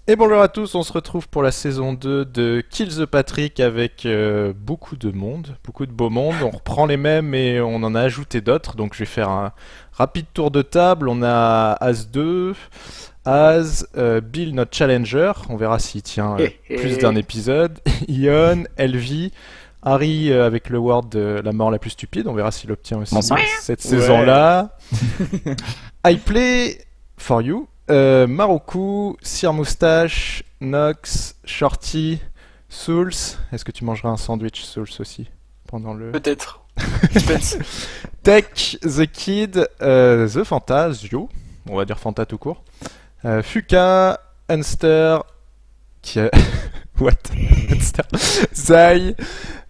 Et bonjour à tous, on se retrouve pour la saison 2 de Kill the Patrick avec beaucoup de monde, beaucoup de beau monde. On reprend les mêmes et on en a ajouté d'autres. Donc je vais faire un rapide tour de table. On a As2, Bill notre challenger. On verra s'il tient plus d'un épisode. Ion, Elvie, Harry avec le word de la mort la plus stupide. On verra s'il obtient aussi Bonsoir. cette saison-là. I play for you. Maroku, Sir Moustache, Nox, Shorty, Souls. Est-ce que tu mangeras un sandwich Souls aussi pendant le... Peut-être. Suspense. Tech, The Kid, The Fantasio, on va dire Fanta tout court. Fuka, Unster, qui a... What? Unster. Zai,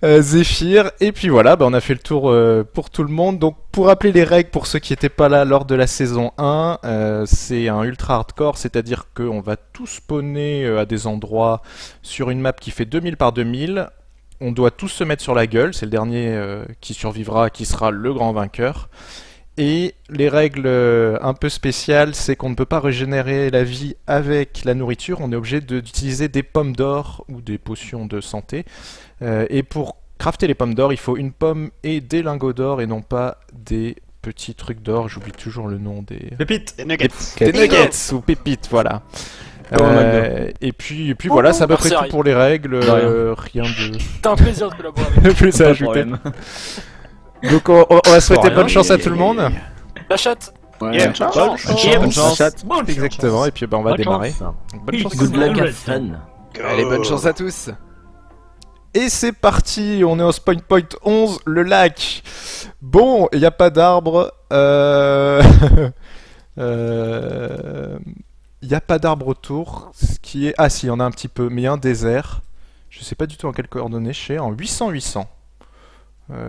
Zephyr, et puis voilà, on a fait le tour pour tout le monde. Donc pour rappeler les règles pour ceux qui n'étaient pas là lors de la saison 1, c'est un ultra hardcore, c'est-à-dire qu'on va tous spawner à des endroits sur une map qui fait 2000 par 2000. On doit tous se mettre sur la gueule, c'est le dernier qui survivra, qui sera le grand vainqueur. Et les règles un peu spéciales, c'est qu'on ne peut pas régénérer la vie avec la nourriture, on est obligé d'utiliser des pommes d'or ou des potions de santé. Et pour crafter les pommes d'or, il faut une pomme et des lingots d'or et non pas des petits trucs d'or, j'oublie toujours le nom des... Pépites. Des nuggets. Des nuggets ou pépites, voilà. Et puis voilà, c'est à peu Merci, près tout Harry. pour les règles, De rien de C'était un plaisir de collaborer avec de plus à ajouter. Donc on va souhaiter bonne chance à tout le monde. la chatte. Yeah. Bonne chance. Bonne chance. Exactement, et puis on va démarrer. Donc, bonne chance. Good luck, have fun. Allez, bonne chance à tous. Et c'est parti, on est au spawn point 11, le lac. Bon, il n'y a pas d'arbre. Il n'y a pas d'arbre autour. Ce qui est... Ah si, il y en a un petit peu, mais il y a un désert. Je sais pas du tout en quelles coordonnées je suis, en 800-800.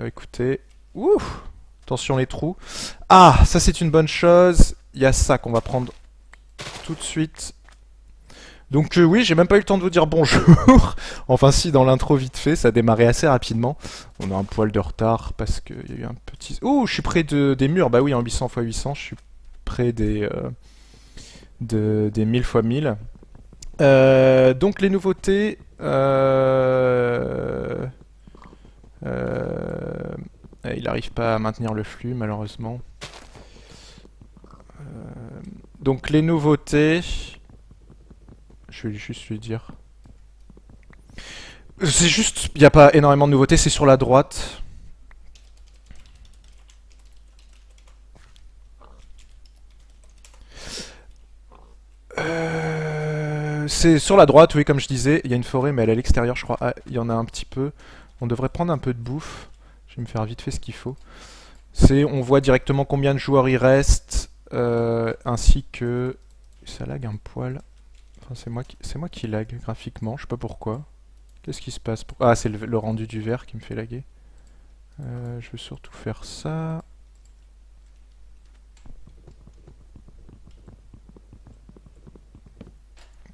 Écoutez... Ouh, attention les trous. Ah, ça c'est une bonne chose. Il y a ça qu'on va prendre tout de suite. Donc oui, j'ai même pas eu le temps de vous dire bonjour. Enfin si, dans l'intro vite fait, ça a démarré assez rapidement. On a un poil de retard parce qu'il y a eu un petit... Ouh, je suis près des murs. Bah oui, en 800 x 800, je suis près des 1000 x 1000. Donc les nouveautés... il n'arrive pas à maintenir le flux malheureusement. Donc les nouveautés... Je vais juste lui dire. C'est juste, il n'y a pas énormément de nouveautés, c'est sur la droite. C'est sur la droite, oui, comme je disais, il y a une forêt, mais elle est à l'extérieur, je crois. Ah, il y en a un petit peu. On devrait prendre un peu de bouffe. Je vais me faire vite fait ce qu'il faut. On voit directement combien de joueurs il reste, ainsi que... Ça lag un poil. Enfin, c'est moi qui lag graphiquement, je sais pas pourquoi. Qu'est-ce qui se passe Ah, c'est le rendu du verre qui me fait laguer. Je veux surtout faire ça.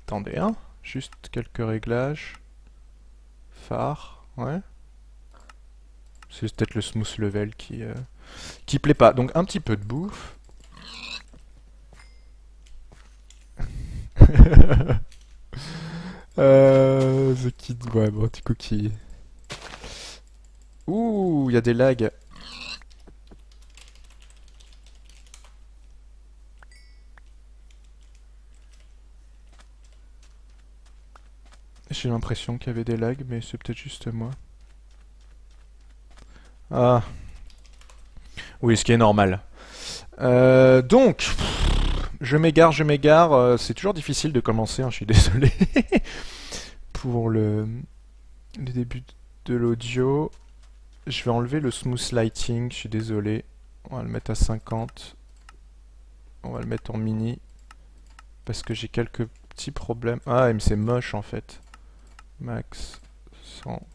Attendez, hein. Juste quelques réglages. Phare, ouais. C'est peut-être le smooth level qui plaît pas. Donc un petit peu de bouffe. The Kid, ouais, bon, petit cookie. Ouh, il y a des lags. J'ai l'impression qu'il y avait des lags, mais c'est peut-être juste moi. Ah. Oui, ce qui est normal. Donc, je m'égare. C'est toujours difficile de commencer, hein, je suis désolé. Pour le début de l'audio. Je vais enlever le smooth lighting, je suis désolé. On va le mettre à 50. On va le mettre en mini. Parce que j'ai quelques petits problèmes. Ah, mais c'est moche en fait. Max 100.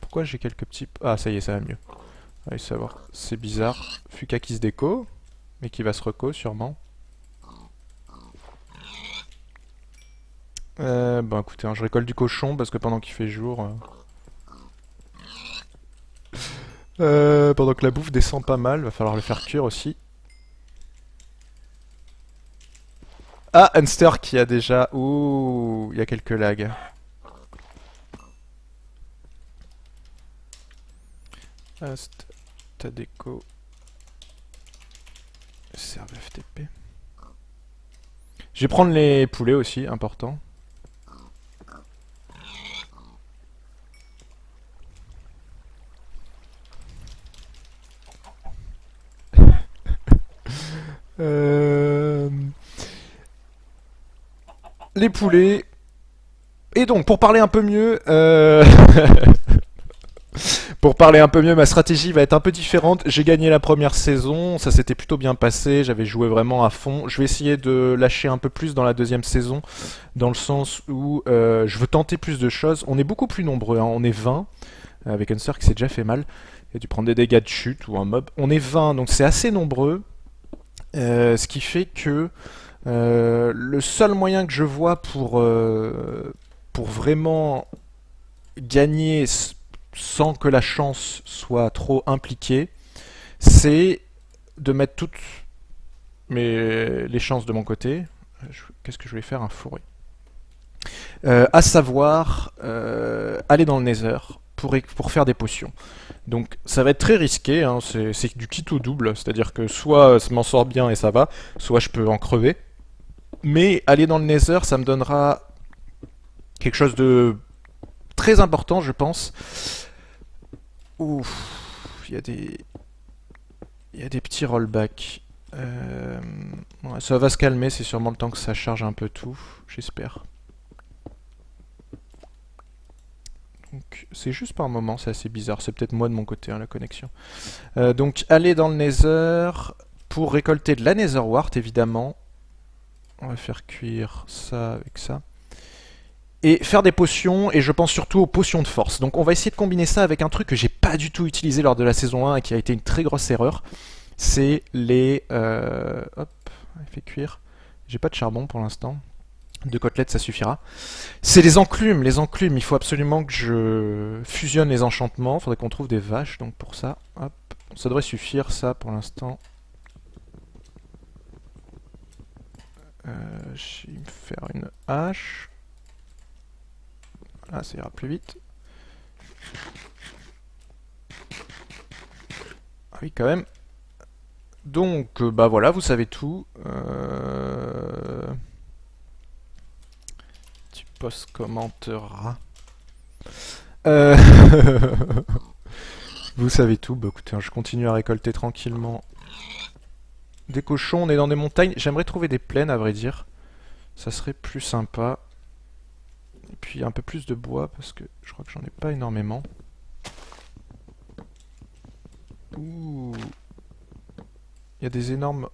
Pourquoi j'ai quelques petits... Ah, ça y est, ça va mieux. Allez savoir. C'est bizarre. Fuka qui se déco. Mais qui va se reco sûrement. Bon écoutez, hein, je récolte du cochon parce que pendant qu'il fait jour... pendant que la bouffe descend pas mal, va falloir le faire cuire aussi. Ah, Unster qui a déjà... Ouh, il y a quelques lags. Ast, Tadeco, serve FTP. Je vais prendre les poulets aussi, important. Euh, Les poulets. Et donc, pour parler un peu mieux, pour parler un peu mieux, ma stratégie va être un peu différente. J'ai gagné la première saison, ça s'était plutôt bien passé, j'avais joué vraiment à fond. Je vais essayer de lâcher un peu plus dans la deuxième saison, dans le sens où je veux tenter plus de choses. On est beaucoup plus nombreux, hein. On est 20, avec Unster qui s'est déjà fait mal. Il a dû prendre des dégâts de chute ou un mob. On est 20, donc c'est assez nombreux. Ce qui fait que le seul moyen que je vois pour vraiment gagner sans que la chance soit trop impliquée, c'est de mettre toutes les chances de mon côté. Qu'est-ce que je vais faire? Un fourré. À savoir aller dans le Nether pour faire des potions. Donc ça va être très risqué, hein, c'est du kit au double, c'est-à-dire que soit je m'en sors bien et ça va, soit je peux en crever. Mais aller dans le Nether, ça me donnera quelque chose de très important, je pense. Ouf, il y a des petits rollbacks. Ouais, ça va se calmer, c'est sûrement le temps que ça charge un peu tout, j'espère. Donc c'est juste par moment, c'est assez bizarre, c'est peut-être moi de mon côté, hein, la connexion. Donc aller dans le Nether pour récolter de la Nether Wart, évidemment. On va faire cuire ça avec ça. Et faire des potions, et je pense surtout aux potions de force. Donc on va essayer de combiner ça avec un truc que j'ai pas du tout utilisé lors de la saison 1 et qui a été une très grosse erreur. C'est les... hop, il fait cuire. J'ai pas de charbon pour l'instant. 2 côtelettes, ça suffira. C'est les enclumes, il faut absolument que je fusionne les enchantements. Faudrait qu'on trouve des vaches, donc pour ça, hop. Ça devrait suffire, ça, pour l'instant. Je vais me faire une hache. Ah, ça ira plus vite. Ah oui, quand même. Donc, bah voilà, vous savez tout. Tu post commenteras. Euh, Vous savez tout. Bah écoutez, hein, je continue à récolter tranquillement des cochons. On est dans des montagnes. J'aimerais trouver des plaines, à vrai dire. Ça serait plus sympa. Et puis un peu plus de bois, parce que je crois que j'en ai pas énormément. Ouh. Il y a des énormes...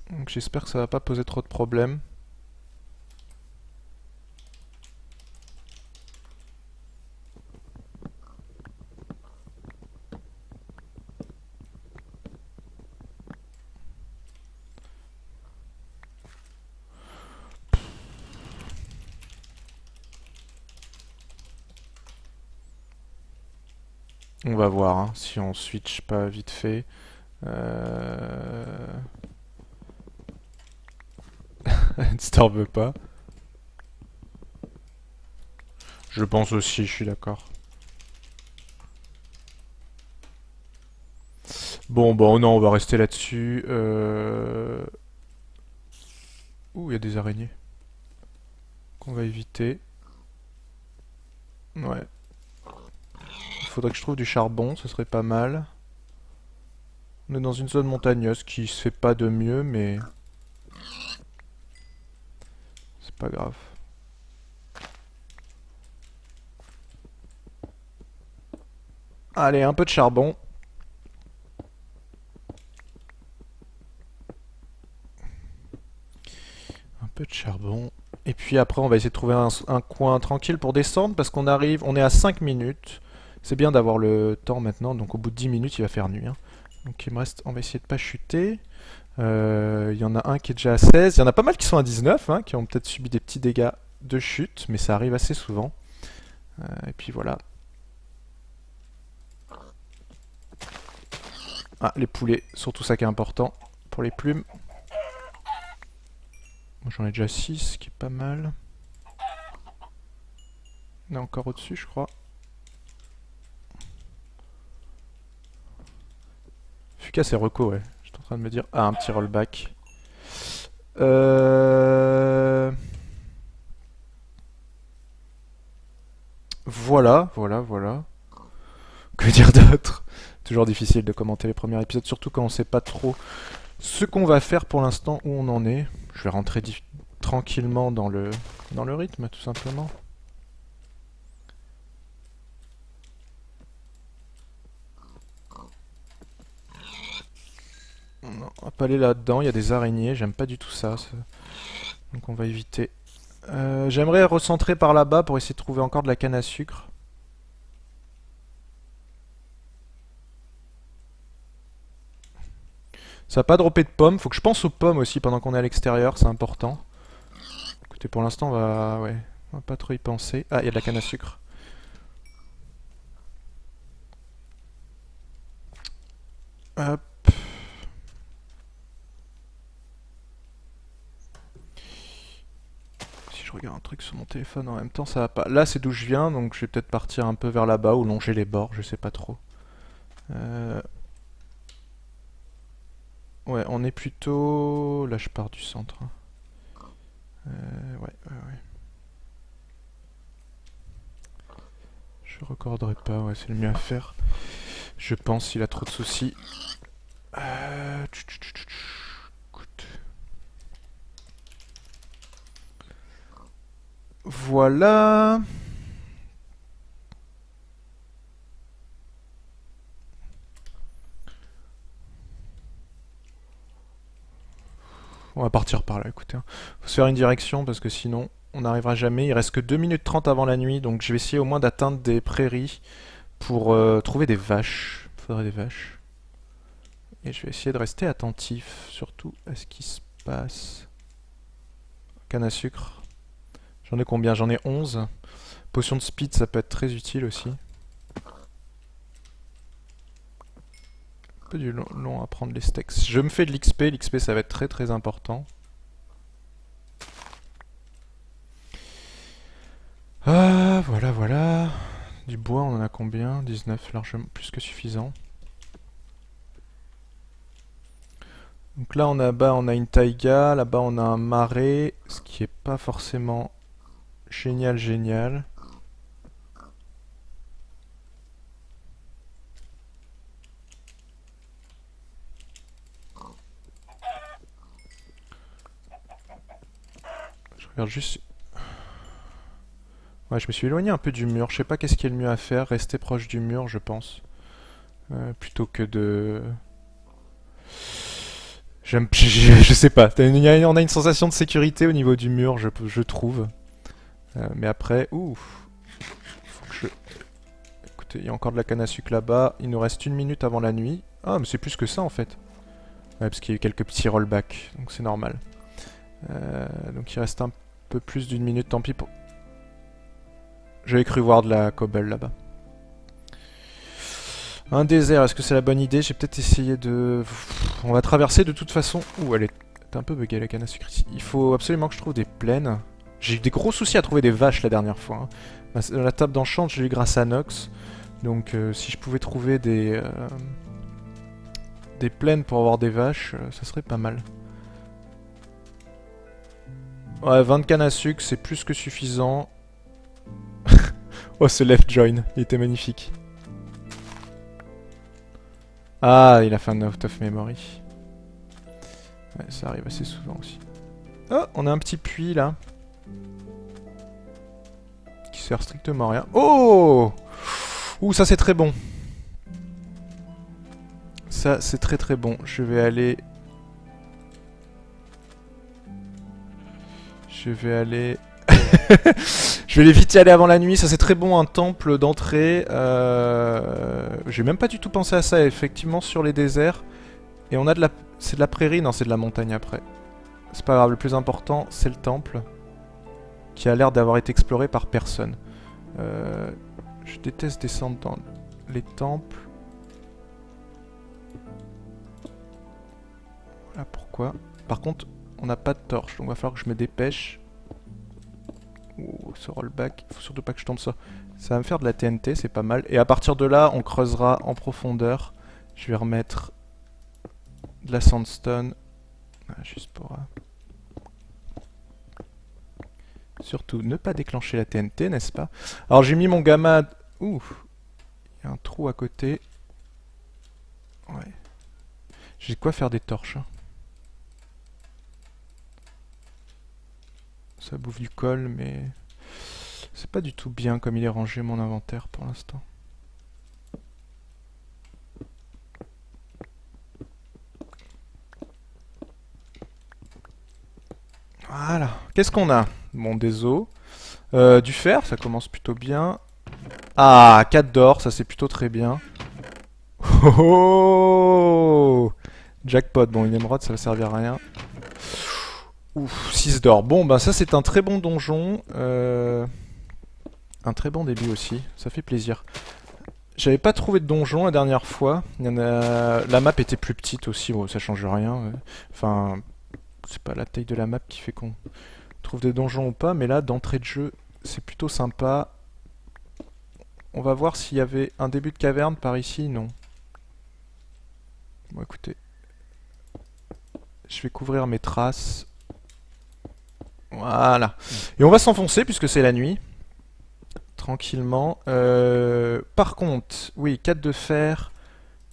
Donc j'espère que ça va pas poser trop de problèmes. On va voir hein, si on switch pas vite fait. Star veut pas. Je pense aussi, je suis d'accord. Bon, non, on va rester là-dessus. Ouh, il y a des araignées. Qu'on va éviter. Ouais. Il faudrait que je trouve du charbon, ce serait pas mal. On est dans une zone montagneuse qui se fait pas de mieux, mais... c'est pas grave. Allez, un peu de charbon. Un peu de charbon. Et puis après, on va essayer de trouver un coin tranquille pour descendre, parce qu'on arrive, on est à 5 minutes. C'est bien d'avoir le temps maintenant, donc au bout de 10 minutes, il va faire nuit. Hein. Donc il me reste, on va essayer de pas chuter. Il y en a un qui est déjà à 16. Il y en a pas mal qui sont à 19, hein, qui ont peut-être subi des petits dégâts de chute, mais ça arrive assez souvent. Et puis voilà. Ah, les poulets, surtout ça qui est important pour les plumes. Bon, j'en ai déjà 6, ce qui est pas mal. On est encore au-dessus, je crois. Fuka, c'est reco, ouais. J'étais en train de me dire... Ah, un petit rollback. Voilà. Que dire d'autre? Toujours difficile de commenter les premiers épisodes, surtout quand on sait pas trop ce qu'on va faire pour l'instant, où on en est. Je vais rentrer tranquillement dans le rythme, tout simplement. Non, on va pas aller là-dedans, il y a des araignées, j'aime pas du tout ça. Donc on va éviter. J'aimerais recentrer par là-bas pour essayer de trouver encore de la canne à sucre. Ça va pas dropper de pommes, faut que je pense aux pommes aussi pendant qu'on est à l'extérieur, c'est important. Écoutez, pour l'instant on va pas trop y penser. Ah, il y a de la canne à sucre. Hop. Si je regarde un truc sur mon téléphone en même temps, ça va pas. Là, c'est d'où je viens, donc je vais peut-être partir un peu vers là-bas ou longer les bords, je sais pas trop. Ouais, on est plutôt... Là, je pars du centre. Ouais. Je recorderai pas, ouais, c'est le mieux à faire. Je pense s'il a trop de soucis. Écoute. Voilà. On va partir par là, écoutez. Faut se faire une direction parce que sinon on n'arrivera jamais. Il reste que 2 minutes 30 avant la nuit, donc je vais essayer au moins d'atteindre des prairies pour trouver des vaches. Il faudrait des vaches. Et je vais essayer de rester attentif, surtout à ce qui se passe. Canne à sucre. J'en ai combien? J'en ai 11. Potion de speed, ça peut être très utile aussi. Un peu du long à prendre les steaks. Je me fais de l'XP, l'XP ça va être très très important. Ah, voilà. Du bois, on en a combien? 19, largement plus que suffisant. Donc là, on a une taïga, là-bas on a un marais, ce qui est pas forcément génial. Je regarde juste... Ouais, je me suis éloigné un peu du mur. Je sais pas qu'est-ce qui est le mieux à faire. Rester proche du mur, je pense. Plutôt que de... Je sais pas. On a une sensation de sécurité au niveau du mur, je trouve. Mais après... Ouf. Faut que je... Écoutez, il y a encore de la canne à sucre là-bas. Il nous reste 1 minute avant la nuit. Ah, mais c'est plus que ça en fait. Ouais, parce qu'il y a eu quelques petits rollbacks. Donc c'est normal. Donc il reste un peu plus d'1 minute. Tant pis pour... J'avais cru voir de la cobble là-bas. Un désert, est-ce que c'est la bonne idée? J'ai peut-être essayé de... On va traverser de toute façon... Ouh, elle est un peu buggée la canne à sucre ici. Il faut absolument que je trouve des plaines. J'ai eu des gros soucis à trouver des vaches la dernière fois. Hein. La table d'enchant, j'ai eu grâce à Nox. Donc si je pouvais trouver des plaines pour avoir des vaches, ça serait pas mal. Ouais, 20 cannes à sucre, c'est plus que suffisant. Oh, ce left join, il était magnifique. Ah, il a fait un out of memory. Ouais, ça arrive assez souvent aussi. Oh, on a un petit puits là. Qui sert strictement à rien. Oh! Ouh, ça c'est très bon. Ça c'est très très bon. Je vais aller... Je vais vite y aller avant la nuit, ça c'est très bon, un temple d'entrée. J'ai même pas du tout pensé à ça, effectivement, sur les déserts. Et on a de la... C'est de la prairie? Non, c'est de la montagne après. C'est pas grave, le plus important, c'est le temple. qui a l'air d'avoir été exploré par personne. Je déteste descendre dans les temples. Voilà pourquoi. Par contre, on n'a pas de torche, donc il va falloir que je me dépêche. Ouh, ce rollback, il faut surtout pas que je tombe ça. Ça va me faire de la TNT, c'est pas mal. Et à partir de là, on creusera en profondeur. Je vais remettre de la sandstone. Ah, juste pour... surtout, ne pas déclencher la TNT, n'est-ce pas? Alors j'ai mis mon gamma... Ouh, il y a un trou à côté. Ouais. J'ai de quoi faire des torches. Hein. Ça bouffe du colle, mais... c'est pas du tout bien comme il est rangé mon inventaire pour l'instant. Voilà. Qu'est-ce qu'on a? Bon, des os. Du fer, ça commence plutôt bien. Ah, 4 d'or, ça c'est plutôt très bien. Oh, jackpot. Bon, une émeraude, ça va servir à rien. Ouf, 6 d'or. Bon, bah ça c'est un très bon donjon. Un très bon début aussi, ça fait plaisir. J'avais pas trouvé de donjon la dernière fois. Il y en a... la map était plus petite aussi, bon, ça change rien. Enfin, c'est pas la taille de la map qui fait qu'on trouve des donjons ou pas, mais là, d'entrée de jeu, c'est plutôt sympa. On va voir s'il y avait un début de caverne par ici, non. Bon, écoutez. Je vais couvrir mes traces. Voilà. Et on va s'enfoncer puisque c'est la nuit. Tranquillement. Par contre, oui, 4 de fer.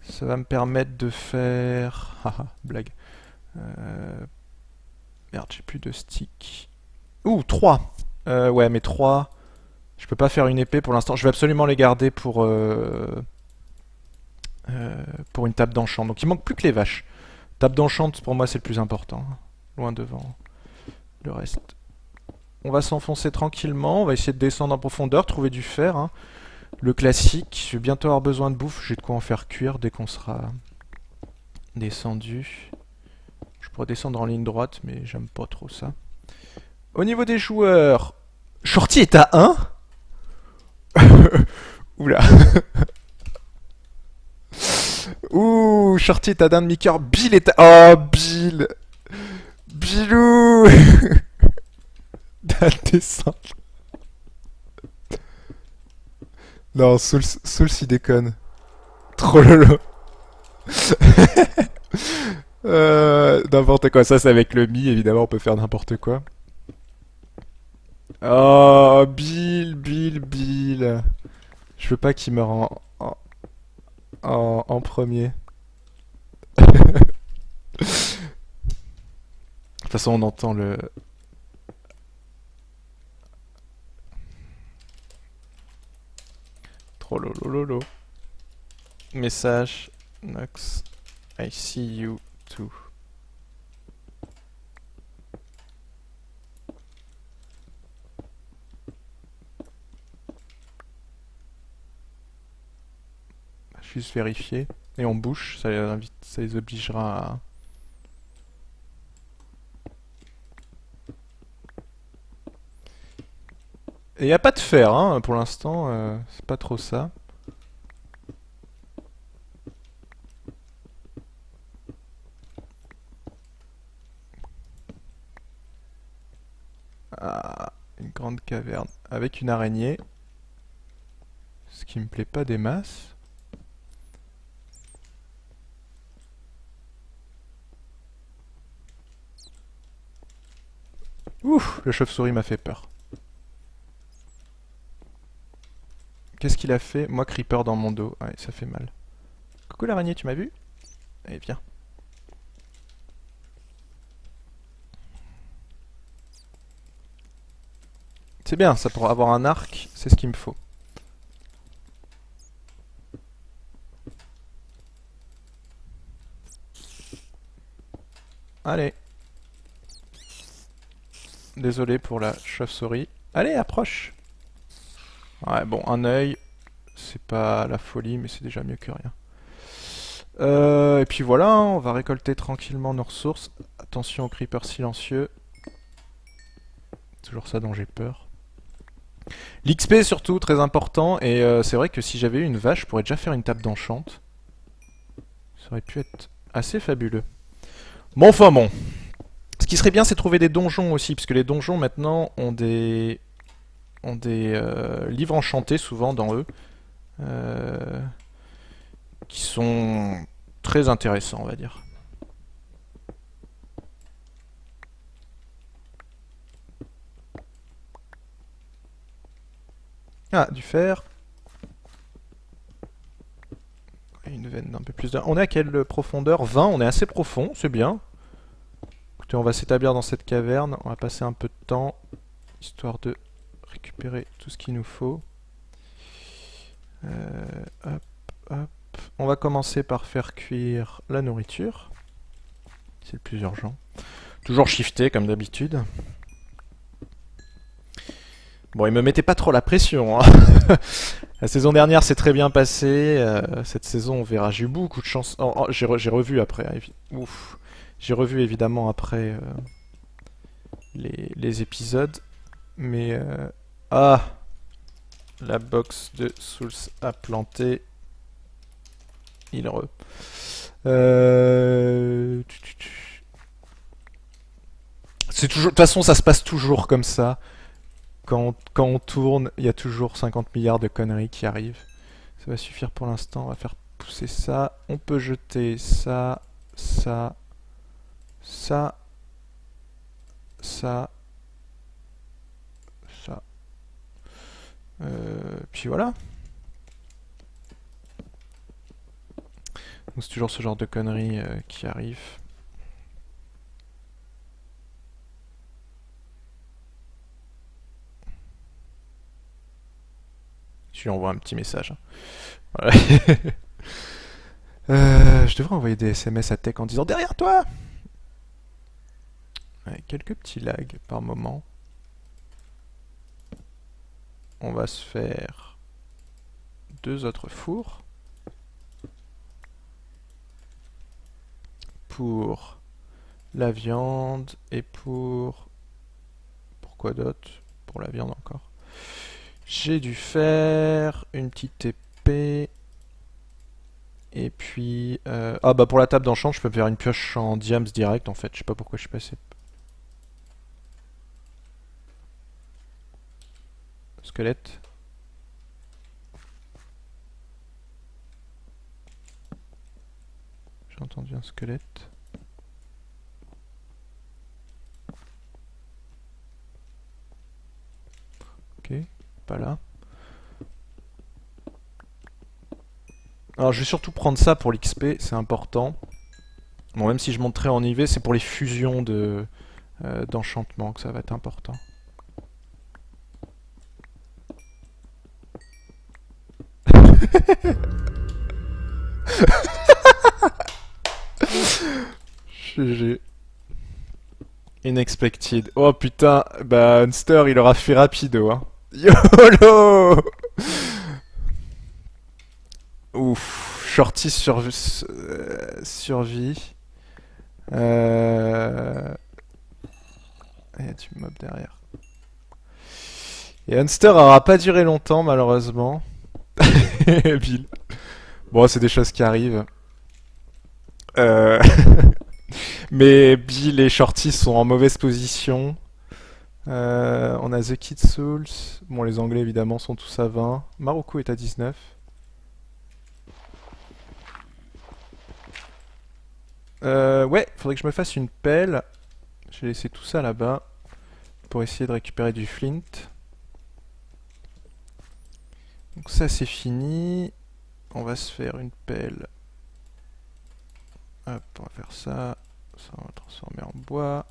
Ça va me permettre de faire... Haha, blague. Merde, j'ai plus de stick. Ouh, 3. Ouais, mais 3... Je peux pas faire une épée pour l'instant. Je vais absolument les garder pour une table d'enchant. Donc il manque plus que les vaches. Table d'enchant, pour moi, c'est le plus important. Loin devant le reste. On va s'enfoncer tranquillement. On va essayer de descendre en profondeur, trouver du fer. Hein. Le classique. Je vais bientôt avoir besoin de bouffe. J'ai de quoi en faire cuire dès qu'on sera descendu. Je pourrais descendre en ligne droite, mais j'aime pas trop ça. Au niveau des joueurs, Shorty est à 1. Oula. Ouh, Shorty est à d'un demi-cœur. Bill est à... Oh, Bill. Bilou. Descente. Non, Soul s'y déconne. Trop lolo. N'importe quoi. Ça, c'est avec le Mi, évidemment, on peut faire n'importe quoi. Oh, Bill. Je veux pas qu'il meure en premier. De toute façon, on entend le... Trop lolo. Message. Nox. I see you too. Juste vérifier. Et on bouche, ça les obligera à... Et y a pas de fer, hein, pour l'instant, c'est pas trop ça. Ah, une grande caverne avec une araignée. Ce qui me plaît pas des masses. Ouf, le chauve-souris m'a fait peur. Qu'est-ce qu'il a fait? Moi, Creeper dans mon dos. Ouais, ça fait mal. Coucou l'araignée, tu m'as vu? Allez, viens. C'est bien, ça pour avoir un arc, c'est ce qu'il me faut. Allez. Désolé pour la chauve-souris. Allez, approche. Ouais, bon, un œil, c'est pas la folie, mais c'est déjà mieux que rien. Et puis voilà, hein, on va récolter tranquillement nos ressources. Attention aux creepers silencieux. toujours ça dont j'ai peur. L'XP surtout, très important, et c'est vrai que si j'avais eu une vache, je pourrais déjà faire une table d'enchant. Ça aurait pu être assez fabuleux. Bon, enfin bon. Ce qui serait bien, c'est trouver des donjons aussi, parce que les donjons maintenant ont des livres enchantés souvent dans eux, qui sont très intéressants, on va dire. Ah, du fer. Et une veine d'un peu plus de... On est à quelle profondeur? 20, on est assez profond, c'est bien. Écoutez, on va s'établir dans cette caverne, on va passer un peu de temps, histoire de récupérer tout ce qu'il nous faut. Hop, hop. On va commencer par faire cuire la nourriture. C'est le plus urgent. Toujours shifter comme d'habitude. Bon, il me mettait pas trop la pression, hein. La saison dernière s'est très bien passée. Cette saison, on verra. J'ai eu beaucoup de chance. Oh, j'ai revu après. Ouf. J'ai revu évidemment après les épisodes. Mais... Ah, la box de Souls a planté. Il re. C'est toujours. De toute façon, ça se passe toujours comme ça. Quand on tourne, il y a toujours 50 milliards de conneries qui arrivent. Ça va suffire pour l'instant. On va faire pousser ça. On peut jeter ça, ça, ça, ça, ça. Puis voilà. Donc c'est toujours ce genre de conneries qui arrivent. Je lui envoie un petit message. Voilà. Je devrais envoyer des SMS à Tech en disant derrière toi. Ouais, quelques petits lags par moment. On va se faire 2 autres fours. Pour la viande et pour... Pourquoi d'autre? Pour la viande encore. J'ai dû faire une petite épée. Et puis... Ah bah pour la table d'enchant, je peux me faire une pioche en diams direct en fait. Je sais pas pourquoi je suis passé. Squelette. J'ai entendu un squelette. Ok, pas là. Alors je vais surtout prendre ça pour l'XP, c'est important. Bon, même si je monte très en IV, c'est pour les fusions d'enchantement que ça va être important. GG. Unexpected. Oh putain, bah Unster il aura fait rapido, hein. YOLO. Ouf, Shorty survie. Il y a du mob derrière. Et Unster aura pas duré longtemps malheureusement. Bill. Bon, c'est des choses qui arrivent. Mais Bill et Shorty sont en mauvaise position. On a The Kid Souls. Bon, les Anglais évidemment sont tous à 20. Marocco est à 19. Ouais, faudrait que je me fasse une pelle. J'ai laissé tout ça là-bas pour essayer de récupérer du flint. Donc ça c'est fini. On va se faire une pelle. Hop, on va faire ça. Ça on va transformer en bois.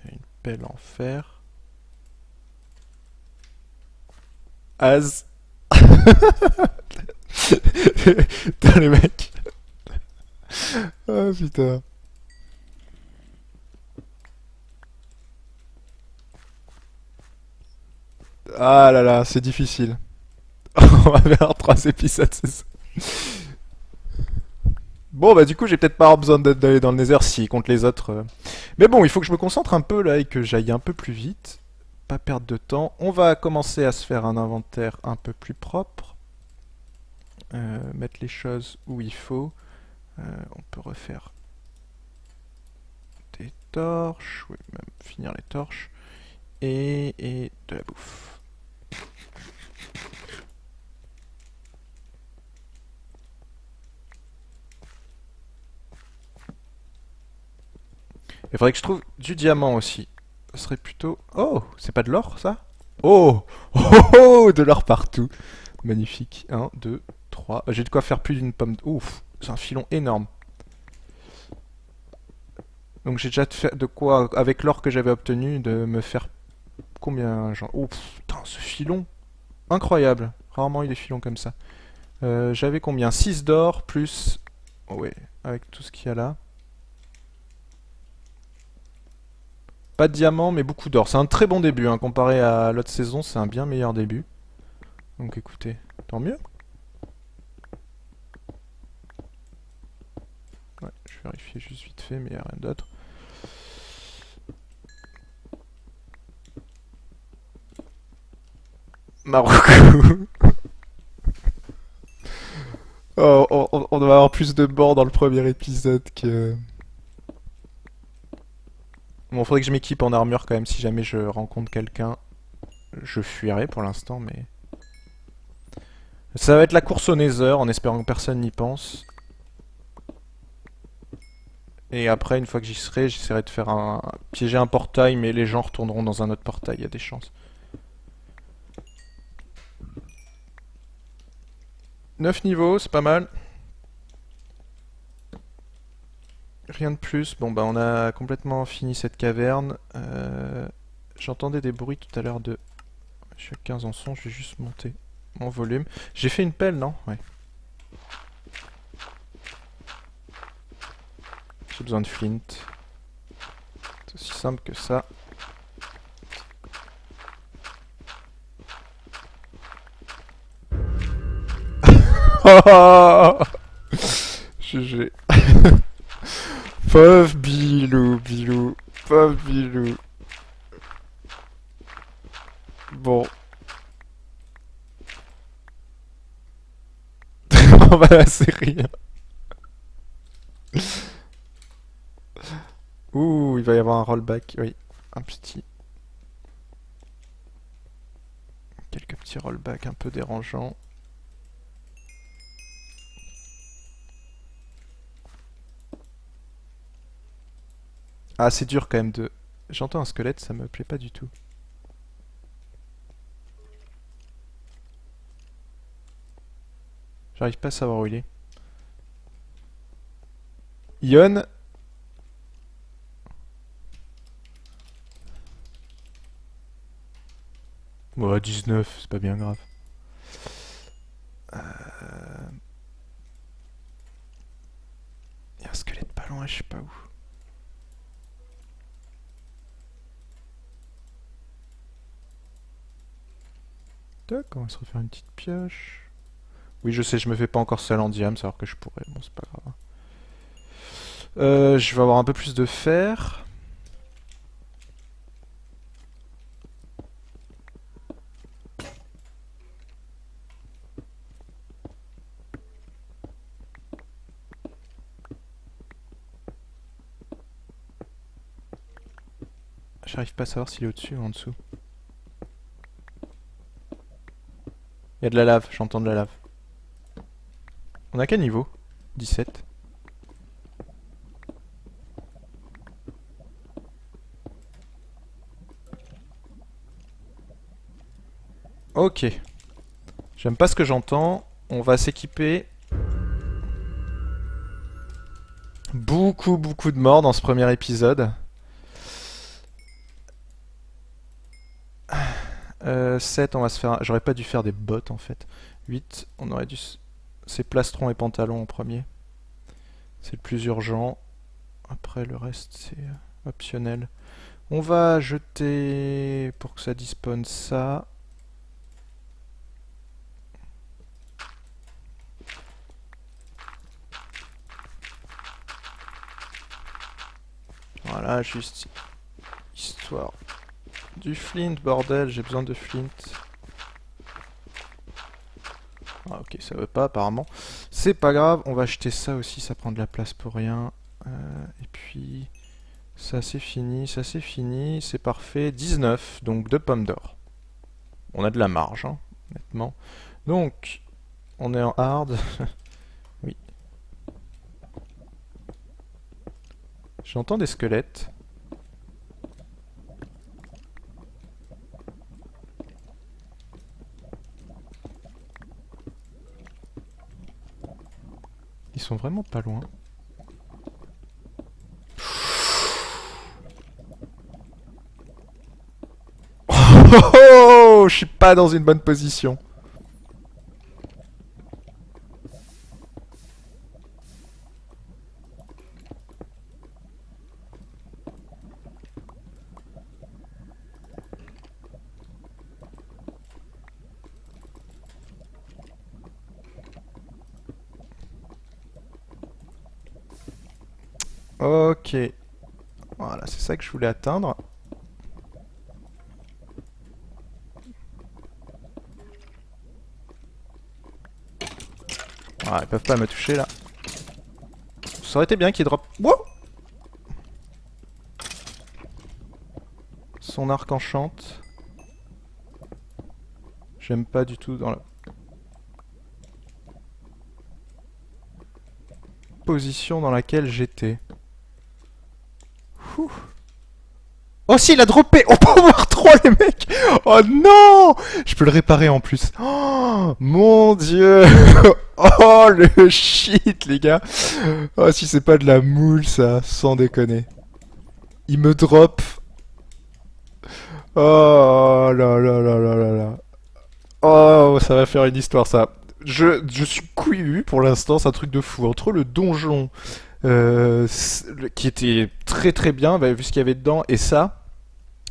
Une pelle en fer. Az. Putain les mecs. Oh putain. Ah là là, c'est difficile. On va faire 3 épisodes, c'est ça. Bon, bah du coup, j'ai peut-être pas avoir besoin d'aller dans le Nether si contre les autres. Mais bon, il faut que je me concentre un peu là et que j'aille un peu plus vite. Pas perdre de temps. On va commencer à se faire un inventaire un peu plus propre. Mettre les choses où il faut. On peut refaire des torches. Oui, même finir les torches. Et de la bouffe. Il faudrait que je trouve du diamant aussi. Ce serait plutôt... Oh, c'est pas de l'or ça? Oh, oh, oh, de l'or partout. Magnifique. 1, 2, 3. J'ai de quoi faire plus d'une pomme. Ouf, c'est un filon énorme. Donc j'ai déjà de quoi, avec l'or que j'avais obtenu, de me faire combien genre... Oh putain, ce filon. Incroyable. Rarement eu des filons comme ça. J'avais combien? 6 d'or plus... Oh ouais, avec tout ce qu'il y a là. Pas de diamant, mais beaucoup d'or. C'est un très bon début, hein. Comparé à l'autre saison, c'est un bien meilleur début. Donc écoutez, tant mieux. Ouais, je vais vérifier juste vite fait, mais il n'y a rien d'autre. Marocco. Oh, on doit avoir plus de morts dans le premier épisode que... Bon, faudrait que je m'équipe en armure quand même si jamais je rencontre quelqu'un. Je fuirai pour l'instant, mais... Ça va être la course au Nether, en espérant que personne n'y pense. Et après, une fois que j'y serai, j'essaierai de faire un... piéger un portail, mais les gens retourneront dans un autre portail, il y a des chances. 9 niveaux, c'est pas mal. Rien de plus. Bon bah on a complètement fini cette caverne. J'entendais des bruits tout à l'heure de... Je suis à 15 en son, je vais juste monter mon volume. J'ai fait une pelle, non? Ouais. J'ai besoin de flint. C'est aussi simple que ça. Oh GG. Pauvre Bilou, Bilou. Pauvre Bilou. Bon. On va la série. Ouh, il va y avoir un rollback. Oui, un petit. Quelques petits rollbacks un peu dérangeants. Ah, c'est dur quand même de... J'entends un squelette, ça me plaît pas du tout. J'arrive pas à savoir où il est. Ion. Bon, 19, c'est pas bien grave. Il y a un squelette pas loin, je sais pas où. Tac, on va se refaire une petite pioche. Oui, je sais, je me fais pas encore seul en diam, alors que je pourrais. Bon, c'est pas grave. Je vais avoir un peu plus de fer. J'arrive pas à savoir s'il est au-dessus ou en dessous. Il y a de la lave, j'entends de la lave. On a quel niveau? 17. Ok. J'aime pas ce que j'entends. On va s'équiper. Beaucoup de morts dans ce premier épisode. 7, on va se faire... J'aurais pas dû faire des bottes en fait. 8, on aurait dû... C'est plastron et pantalon en premier. C'est le plus urgent. Après le reste c'est optionnel. On va jeter pour que ça disponne ça. Voilà, juste histoire du flint, bordel, j'ai besoin de flint. Ah ok, ça veut pas apparemment. C'est pas grave, on va acheter ça aussi, ça prend de la place pour rien. Et puis, ça c'est fini, c'est parfait. 19, donc 2 pommes d'or. On a de la marge, hein, honnêtement. Donc, on est en hard. Oui. J'entends des squelettes. Ils sont vraiment pas loin. Oh, je suis pas dans une bonne position. Ok. Voilà, c'est ça que je voulais atteindre. Ah, ils peuvent pas me toucher là. Ça aurait été bien qu'il drop. Wow, son arc enchante. J'aime pas du tout dans la position dans laquelle j'étais. Ouh. Oh si, il a droppé. Oh, Power 3 les mecs. Oh non. Je peux le réparer en plus. Oh mon dieu. Oh le shit les gars. Oh si c'est pas de la moule ça, sans déconner. Il me drop. Oh là là là là là là. Oh ça va faire une histoire ça. Je suis couillu pour l'instant, c'est un truc de fou. Entre le donjon qui était très très bien, bah, vu ce qu'il y avait dedans, et ça.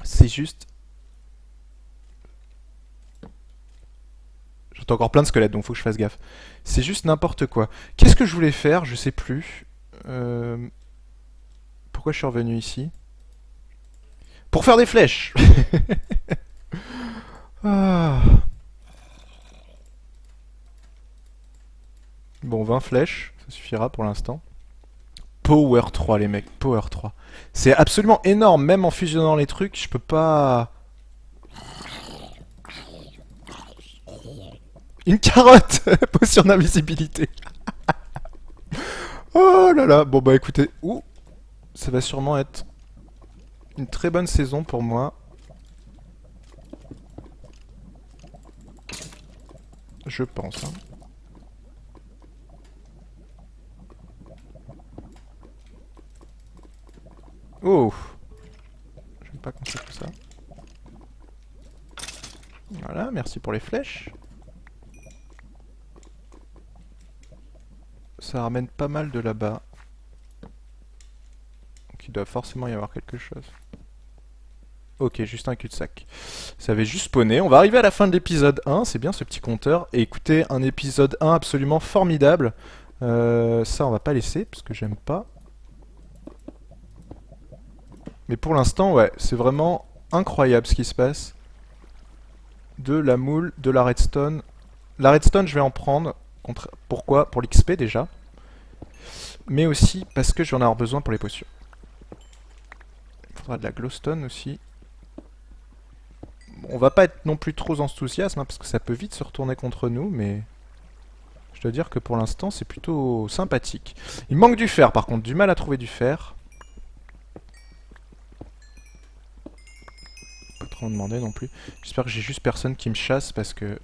C'est juste... J'entends encore plein de squelettes, donc faut que je fasse gaffe. C'est juste n'importe quoi. Qu'est-ce que je voulais faire? Je sais plus. Pourquoi je suis revenu ici? Pour faire des flèches. Ah. Bon, 20 flèches, ça suffira pour l'instant. Power 3 les mecs, Power 3. C'est absolument énorme, même en fusionnant les trucs, je peux pas... Une carotte. Potion d'invisibilité. Oh là là. Bon bah écoutez, ouh, ça va sûrement être une très bonne saison pour moi. Je pense. Hein. Oh. J'aime pas quand c'est tout ça. Voilà, merci pour les flèches. Ça ramène pas mal de là-bas. Donc il doit forcément y avoir quelque chose. Ok, juste un cul-de-sac. Ça avait juste spawné. On va arriver à la fin de l'épisode 1. C'est bien ce petit compteur. Et écoutez, un épisode 1 absolument formidable. Ça, on va pas laisser, parce que j'aime pas. Mais pour l'instant, ouais, c'est vraiment incroyable ce qui se passe. De la moule, de la redstone. La redstone, je vais en prendre. Pourquoi? Pour l'XP déjà. Mais aussi parce que j'en ai besoin pour les potions. Il faudra de la glowstone aussi. Bon, on va pas être non plus trop enthousiasme, hein, parce que ça peut vite se retourner contre nous, mais... Je dois dire que pour l'instant, c'est plutôt sympathique. Il manque du fer, par contre. Du mal à trouver du fer. Pas trop en demander non plus. J'espère que j'ai juste personne qui me chasse, parce que...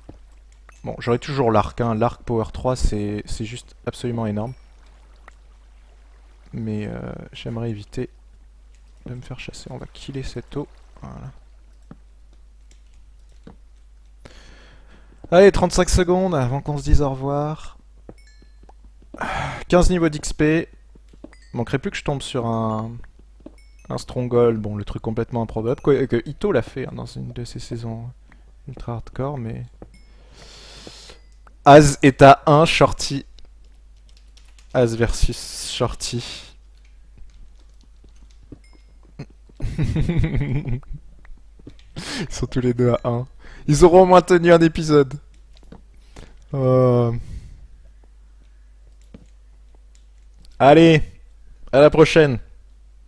Bon, j'aurai toujours l'arc, hein. L'arc Power 3, c'est juste absolument énorme. Mais j'aimerais éviter de me faire chasser. On va killer cette eau. Voilà. Allez, 35 secondes avant qu'on se dise au revoir. 15 niveaux d'XP. Manquerait plus que je tombe sur un stronghold. Bon, le truc complètement improbable. Que Ito l'a fait hein, dans une de ses saisons ultra hardcore, mais... Az est à 1, Shorty. Az versus Shorty. Ils sont tous les deux à 1. Ils auront au moins tenu un épisode. Allez, à la prochaine.